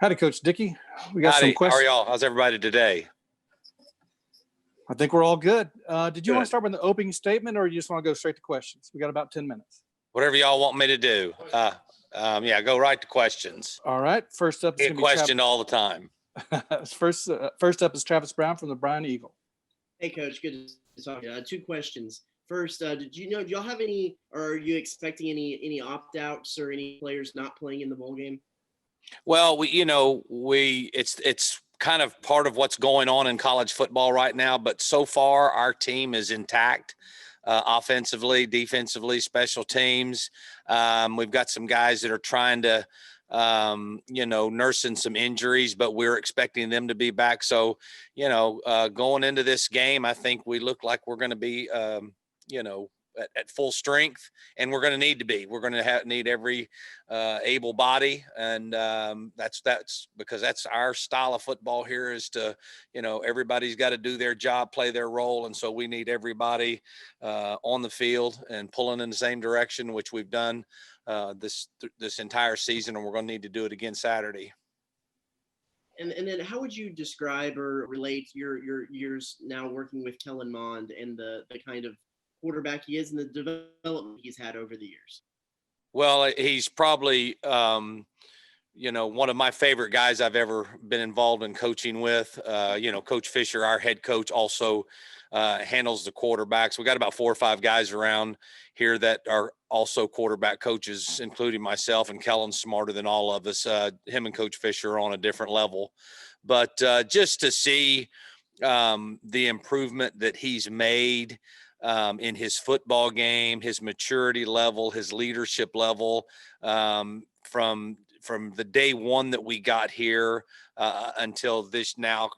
Howdy, Coach Dickey. We got some Howdy, how are questions. y'all? How's everybody today? I think we're all good. Did you want to Good. start with the opening statement, or you just want to go straight to questions? We got about 10 minutes. Whatever y'all want me to do. Yeah, go right to questions. All right. First up is Get going to be questioned all the time. First up is Travis Brown from the Bryan Eagle. Hey, Coach. Good to talk to you. Two questions. First, do y'all have any, or are you expecting any opt-outs or any players not playing in the bowl game? Well, it's kind of part of what's going on in college football right now. But so far, our team is intact, offensively, defensively, special teams. We've got some guys that are trying to, nursing some injuries, but we're expecting them to be back. So, going into this game, I think we look like we're going to be, at full strength, and we're going to need to be. We're going to need every able body, and that's because that's our style of football here. Is to, everybody's got to do their job, play their role, and so we need everybody on the field and pulling in the same direction, which we've done this entire season, and we're going to need to do it again Saturday. And then how would you describe or relate your years now working with Kellen Mond and the kind of quarterback he is and the development he's had over the years? Well, he's probably, one of my favorite guys I've ever been involved in coaching with. Coach Fisher, our head coach, also handles the quarterbacks. We got about 4 or 5 guys around here that are also quarterback coaches, including myself, and Kellen's smarter than all of us. Him and Coach Fisher are on a different level. But just to see the improvement that he's made in his football game, his maturity level, his leadership level, from the day one that we got here until this now,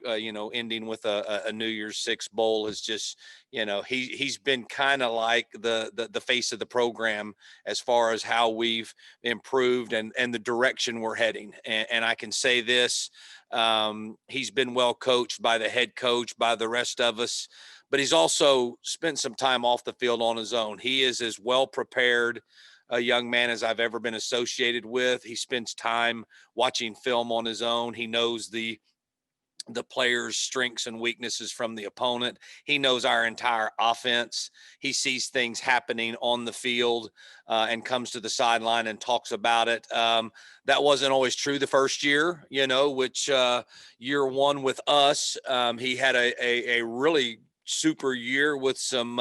ending with a New Year's Six bowl is just, he's been kind of like the face of the program as far as how we've improved and the direction we're heading. And I can say this, he's been well coached by the head coach, by the rest of us, but he's also spent some time off the field on his own. He is as well prepared a young man as I've ever been associated with. He spends time watching film on his own. He knows the players' strengths and weaknesses from the opponent. He knows our entire offense. He sees things happening on the field and comes to the sideline and talks about it. That wasn't always true the first year, which year one with us, he had a really super year with some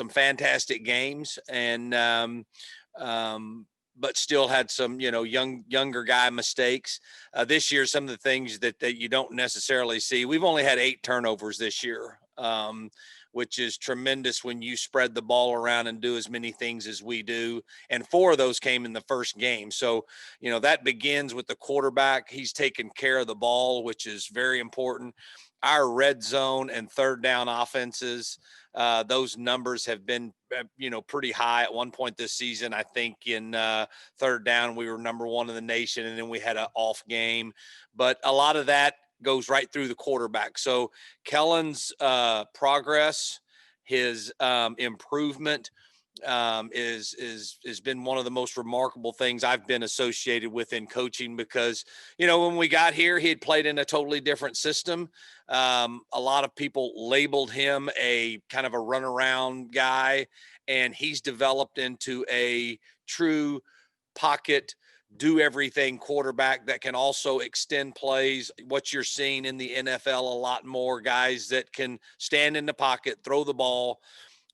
fantastic games, and but still had some younger guy mistakes. This year, some of the things that you don't necessarily see. We've only had 8 turnovers this year, which is tremendous when you spread the ball around and do as many things as we do. And 4 of those came in the first game. So, that begins with the quarterback. He's taking care of the ball, which is very important. Our red zone and third down offenses, those numbers have been, pretty high at one point this season. I think in third down, we were number 1 in the nation, and then we had an off game. But a lot of that goes right through the quarterback. So Kellen's progress, his improvement has been one of the most remarkable things I've been associated with in coaching, because, when we got here, he had played in a totally different system. A lot of people labeled him a kind of a runaround guy, and he's developed into a true pocket, do everything quarterback that can also extend plays. What you're seeing in the NFL, a lot more guys that can stand in the pocket, throw the ball,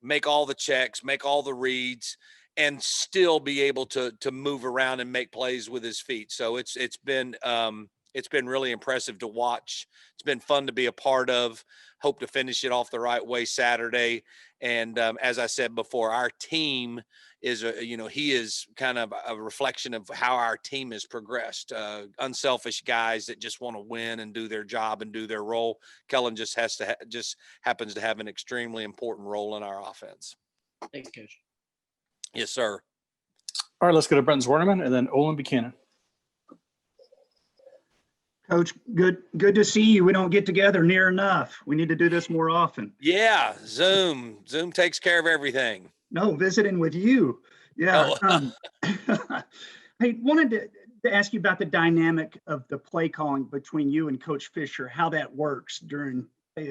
make all the checks, make all the reads, and still be able to move around and make plays with his feet. So it's been really impressive to watch. It's been fun to be a part of. Hope to finish it off the right way Saturday. And as I said before, our team is he is kind of a reflection of how our team has progressed. Unselfish guys that just want to win and do their job and do their role. Kellen just happens to have an extremely important role in our offense. Thanks, Coach. Yes, sir. All right, let's go to Brent Zwerneman and then Olin Buchanan. Coach, good to see you. We don't get together near enough. We need to do this more often. Yeah, Zoom takes care of everything. No, visiting with you. Yeah. Oh. I wanted to to ask you about the dynamic of the play calling between you and Coach Fisher, how that works during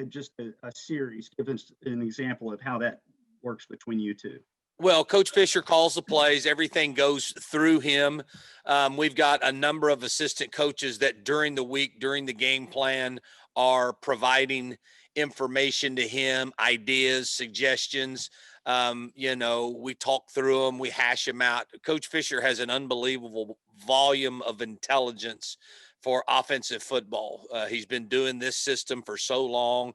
just a series. Give us an example of how that works between you two. Well, Coach Fisher calls the plays. Everything goes through him. We've got a number of assistant coaches that during the week, during the game plan, are providing information to him, ideas, suggestions. We talk through them, we hash them out. Coach Fisher has an unbelievable volume of intelligence for offensive football. He's been doing this system for so long,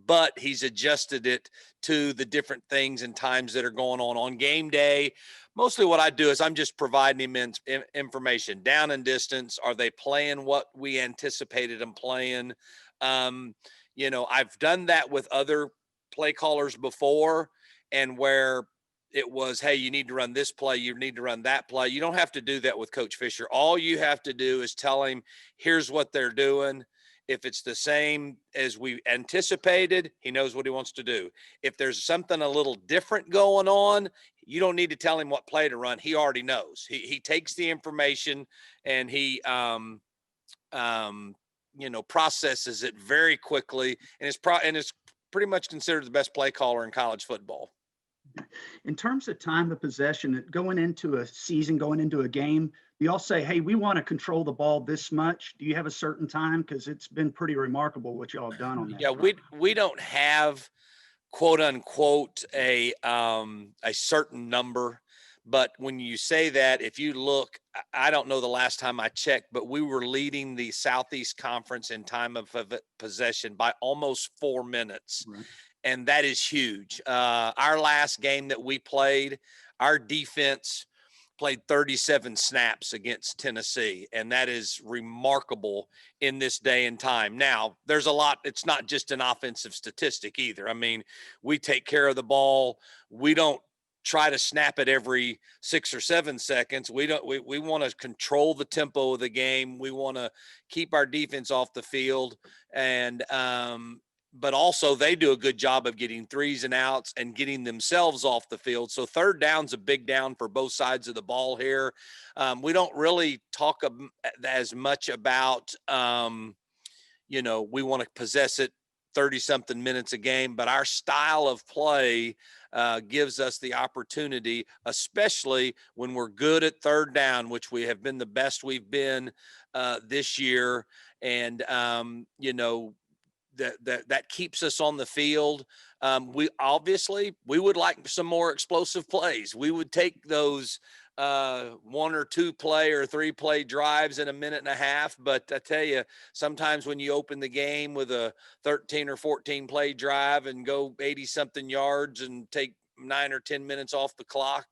but he's adjusted it to the different things and times that are going on game day. Mostly what I do is I'm just providing him information, down and distance. Are they playing what we anticipated them playing? I've done that with other play callers before, and where it was, hey, you need to run this play, you need to run that play. You don't have to do that with Coach Fisher. All you have to do is tell him, here's what they're doing. If it's the same as we anticipated, he knows what he wants to do. If there's something a little different going on, you don't need to tell him what play to run. He already knows. He takes the information and he processes it very quickly, and is pretty much considered the best play caller in college football. In terms of time of possession, going into a season, going into a game, do y'all say, hey, we want to control the ball this much? Do you have a certain time? Because it's been pretty remarkable what y'all have done on that. Yeah, we don't have, quote unquote, a certain number. But when you say that, if you look, I don't know the last time I checked, but we were leading the Southeast Conference in time of possession by almost 4 minutes. Right. And that is huge. Our last game that we played, our defense played 37 snaps against Tennessee, and that is remarkable in this day and time. Now, there's a lot. It's not just an offensive statistic either. I mean, we take care of the ball. We don't try to snap it every 6 or 7 seconds. We want to control the tempo of the game. We want to keep our defense off the field, and but also they do a good job of getting threes and outs and getting themselves off the field. So third down's a big down for both sides of the ball here. We don't really talk as much about, we want to possess it 30-something minutes a game, but our style of play gives us the opportunity, especially when we're good at third down, which we have been the best we've been this year. And, that keeps us on the field. We would like some more explosive plays. We would take those 1 or 2 play or 3 play drives in a minute and a half. But I tell you, sometimes when you open the game with a 13 or 14 play drive and go 80 something yards and take 9 or 10 minutes off the clock,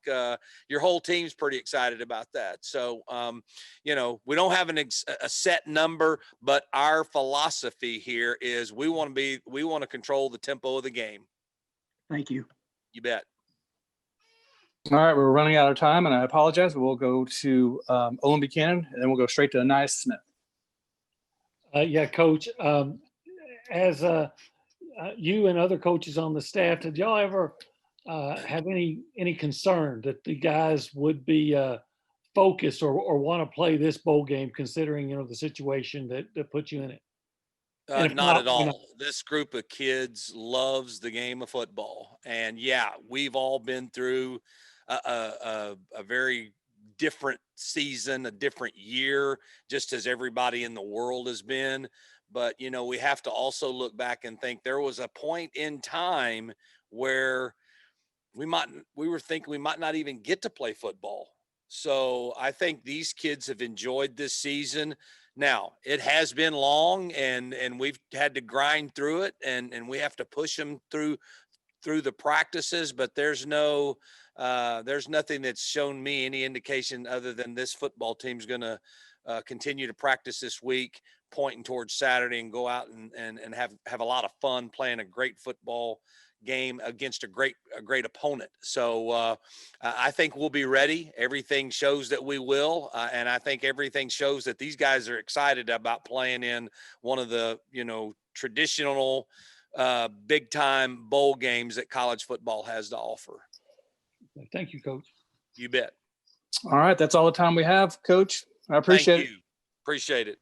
your whole team's pretty excited about that. So, we don't have a set number, but our philosophy here is we want to control the tempo of the game. Thank you. You bet. All right, we're running out of time, and I apologize. We'll go to Owen Buchanan, and then we'll go straight to Anais Smith. Yeah, Coach. As you and other coaches on the staff, did y'all ever have any concern that the guys would be focused or want to play this bowl game, considering the situation that put you in it? Not at all. This group of kids loves the game of football, and yeah, we've all been through a very different season, a different year, just as everybody in the world has been. But we have to also look back and think there was a point in time where we were thinking we might not even get to play football. So I think these kids have enjoyed this season. Now, it has been long, and we've had to grind through it, and we have to push them through the practices, but there's nothing that's shown me any indication other than this football team's going to continue to practice this week, pointing towards Saturday, and go out and have a lot of fun playing a great football game against a great opponent. So I think we'll be ready. Everything shows that we will, and I think everything shows that these guys are excited about playing in one of the traditional big time bowl games that college football has to offer. Thank you, Coach. You bet. All right, that's all the time we have, Coach. I appreciate Thank it. you. Appreciate it.